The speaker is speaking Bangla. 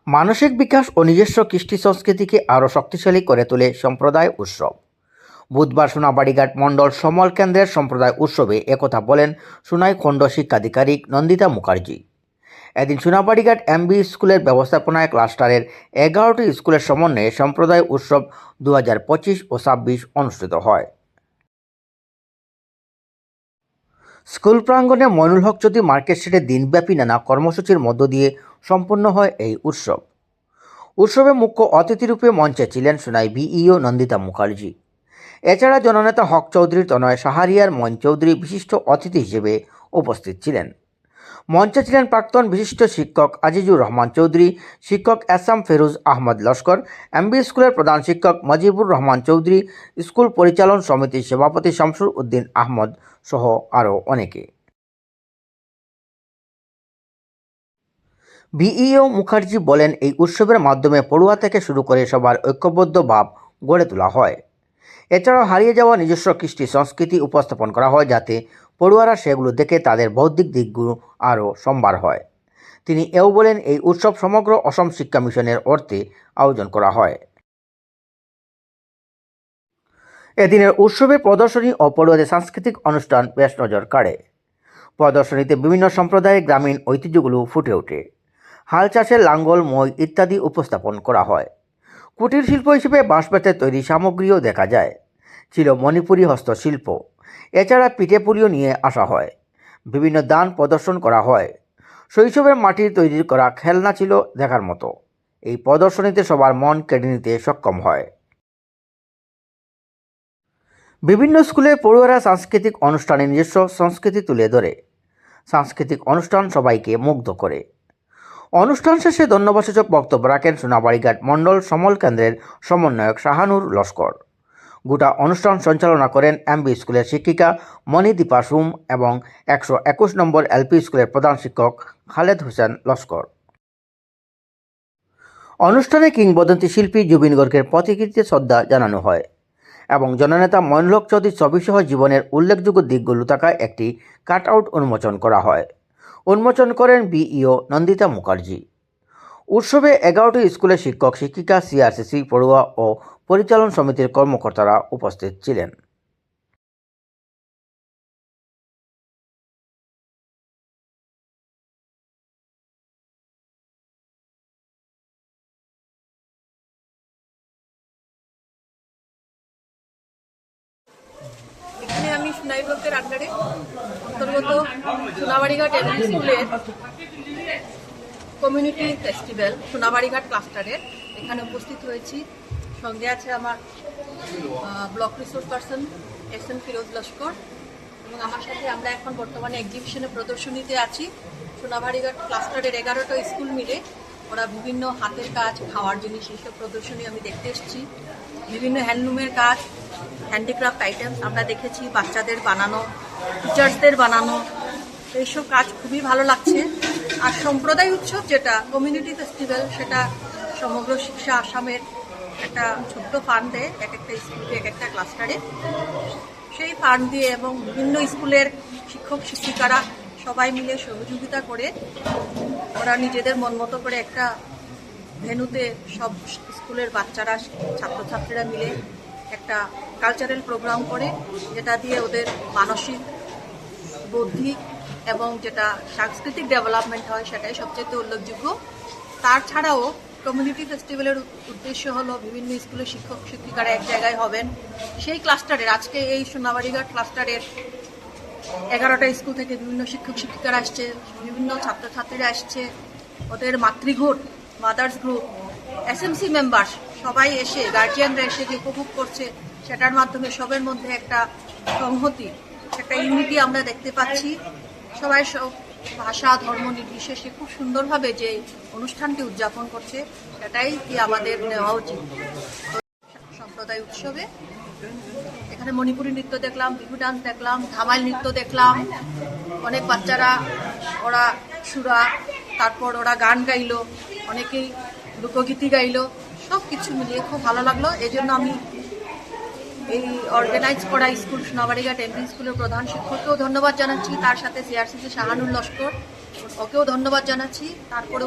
মানসিক বিকাশ ও নিজস্ব কৃষ্টি সংস্কৃতিকে আরও শক্তিশালী করে তোলে সম্প্রদায় উৎসব। বুধবার সোনাবাড়িঘাট মণ্ডল সমল কেন্দ্রের সম্প্রদায় উৎসবে একথা বলেন সোনাইখণ্ড শিক্ষাধিকারিক নন্দিতা মুখার্জি। এদিন সোনাবাড়িঘাট এমবি স্কুলের ব্যবস্থাপনায় ক্লাস্টারের 11টি স্কুলের সমন্বয়ে সম্প্রদায় উৎসব 2025 ও 26 অনুষ্ঠিত হয়। স্কুল প্রাঙ্গণে মইনুল হক চৌধুরী মার্কেট স্ট্রিটে দিনব্যাপী নানা কর্মসূচির মধ্য দিয়ে সম্পন্ন হয় এই উৎসব। উৎসবে মুখ্য অতিথিরূপে মঞ্চে ছিলেন সোনাই বিইও নন্দিতা মুখার্জি। এছাড়া জননেতা হক চৌধুরীর তনয় সাহারিয়ার মইন চৌধুরী বিশিষ্ট অতিথি হিসেবে উপস্থিত ছিলেন। মঞ্চে ছিলেন প্রাক্তন বিশিষ্ট শিক্ষক আজিজুর রহমান চৌধুরী, শিক্ষক এসাম ফেরুজ আহমদ লস্কর, এমবি স্কুলের প্রধান শিক্ষক মজিবুর রহমান চৌধুরী, স্কুল পরিচালন সমিতির সভাপতি শামসুর উদ্দিন আহমদ সহ আরও অনেকে। বিইও মুখার্জি বলেন, এই উৎসবের মাধ্যমে পড়ুয়া থেকে শুরু করে সবার ঐক্যবদ্ধ ভাব গড়ে তোলা হয়। এছাড়াও হারিয়ে যাওয়া নিজস্ব কৃষ্টি সংস্কৃতি উপস্থাপন করা হয়, যাতে পড়ুয়ারা সেগুলো দেখে তাদের বৌদ্ধিক দিকগুলো আরও সম্ভার হয়। তিনি এও বলেন, এই উৎসব সমগ্র অসম শিক্ষা মিশনের অর্থে আয়োজন করা হয়। এদিনের উৎসবে প্রদর্শনী ও পড়ুয়াদের সাংস্কৃতিক অনুষ্ঠান বেশ নজর কাড়ে। প্রদর্শনীতে বিভিন্ন সম্প্রদায়ের গ্রামীণ ঐতিহ্যগুলো ফুটে ওঠে। হাল চাষের লাঙ্গল, মই ইত্যাদি উপস্থাপন করা হয়। কুটির শিল্প হিসেবে বাঁশ বেতের তৈরি সামগ্রীও দেখা যায়। ছিল মণিপুরী হস্তশিল্প। এছাড়া পিঠেপুলিও নিয়ে আসা হয়। বিভিন্ন দান প্রদর্শন করা হয়। শৈশবের মাটির তৈরি করা খেলনা ছিল দেখার মতো। এই প্রদর্শনীতে সবার মন কেড়ে নিতে সক্ষম হয়। বিভিন্ন স্কুলে পড়ুয়ারা সাংস্কৃতিক অনুষ্ঠানে নিজস্ব সংস্কৃতি তুলে ধরে। সাংস্কৃতিক অনুষ্ঠান সবাইকে মুগ্ধ করে। অনুষ্ঠান শেষে ধন্যবাদসূচক বক্তব্য রাখেন সোনাবাড়িঘাট মণ্ডল সমল কেন্দ্রের সমন্বয়ক শাহানুর লস্কর। গোটা অনুষ্ঠান সঞ্চালনা করেন এমবি স্কুলের শিক্ষিকা মণিদীপা সুম এবং 121 নম্বর এলপি স্কুলের প্রধান শিক্ষক খালেদ হোসেন লস্কর। অনুষ্ঠানে কিংবদন্তি শিল্পী জুবিন গর্গের প্রতিকৃতিতে শ্রদ্ধা জানানো হয় এবং জননেতা মইনুল হক চৌধুরীর ছবিসহ জীবনের উল্লেখযোগ্য দিকগুলো থাকায় একটি কাটআউট উন্মোচন করা হয়। উন্মোচন করেন বিইও নন্দিতা মুখার্জি। উৎসবে 11টি স্কুলের শিক্ষক শিক্ষিকা, সিআরসিসি, পড়ুয়া ও পরিচালন সমিতির কর্মকর্তারা উপস্থিত ছিলেন। এখানে আমি সোনাই ব্লকের আন্ডারে অন্তর্গত সোনাবাড়িঘাট এমবি স্কুলের কমিউনিটি ফেস্টিভ্যাল সোনাবাড়িঘাট ক্লাস্টারের এখানে উপস্থিত হয়েছি। সঙ্গে আছে আমার block resource person SN Firoz Laskar এবং আমার সাথে আমরা এখন বর্তমানে এক্সিবিশনে প্রদর্শনীতে আছি। সোনাবাড়িঘাট ক্লাস্টারের 11টা স্কুল মিলে ওরা বিভিন্ন হাতের কাজ, খাওয়ার জিনিস এইসব প্রদর্শনী আমি দেখতে এসেছি। বিভিন্ন হ্যান্ডলুমের কাজ, হ্যান্ডিক্রাফট আইটেমস আমরা দেখেছি, বাচ্চাদের বানানো, টিচার্সদের বানানো, এইসব কাজ খুবই ভালো লাগছে। আর সম্প্রদায় উৎসব যেটা কমিউনিটি ফেস্টিভ্যাল, সেটা সমগ্র শিক্ষা আসামের একটা ছোট্ট ফান্ড দেয় এক একটা স্কুলকে, এক একটা ক্লাস্টারে। সেই ফান্ড দিয়ে এবং বিভিন্ন স্কুলের শিক্ষক শিক্ষিকারা সবাই মিলে সহযোগিতা করে ওরা নিজেদের মন মতো করে একটা ভেন্যুতে সব স্কুলের বাচ্চারা, ছাত্রছাত্রীরা মিলে একটা কালচারাল প্রোগ্রাম করে, যেটা দিয়ে ওদের মানসিক, বৌদ্ধিক এবং যেটা সাংস্কৃতিক ডেভেলপমেন্ট হয় সেটাই সবচেয়ে উল্লেখযোগ্য। তাছাড়াও কমিউনিটি ফেস্টিভ্যালের উদ্দেশ্য হলো বিভিন্ন স্কুলের শিক্ষক শিক্ষিকারা এক জায়গায় হবেন। সেই ক্লাস্টারের আজকে এই সোনাবাড়িঘাট ক্লাস্টারের 11টা স্কুল থেকে বিভিন্ন শিক্ষক শিক্ষিকারা আসছে, বিভিন্ন ছাত্রছাত্রীরা আসছে, ওদের মাতৃগ্রুপ, মাদার্স গ্রুপ, এসএমসি মেম্বার সবাই এসে, গার্জিয়ানরা এসে যে উপভোগ করছে, সেটার মাধ্যমে সবের মধ্যে একটা সংহতি, একটা ইউনিটি আমরা দেখতে পাচ্ছি। সবাই সব ভাষা, ধর্ম নির্বিশেষে খুব সুন্দরভাবে যে অনুষ্ঠানটি উদযাপন করছে, সেটাই কি আমাদের নেওয়া উচিত। সম্প্রদায় উৎসবে এখানে মণিপুরী নৃত্য দেখলাম, বিহু ডান্স দেখলাম, ধামাইল নৃত্য দেখলাম, অনেক বাচ্চারা ওরা সুরা, তারপর ওরা গান গাইলো, অনেকেই লোকগীতি গাইলো, সব কিছু মিলিয়ে খুব ভালো লাগলো। এই জন্য আমি এই অর্গানাইজ করা স্কুল সোনাবাড়িঘাট এমবি স্কুলের প্রধান শিক্ষককেও ধন্যবাদ জানাচ্ছি, তার সাথে সিআরসিসি শাহানুর লস্কর ওকেও ধন্যবাদ জানাচ্ছি। তারপরে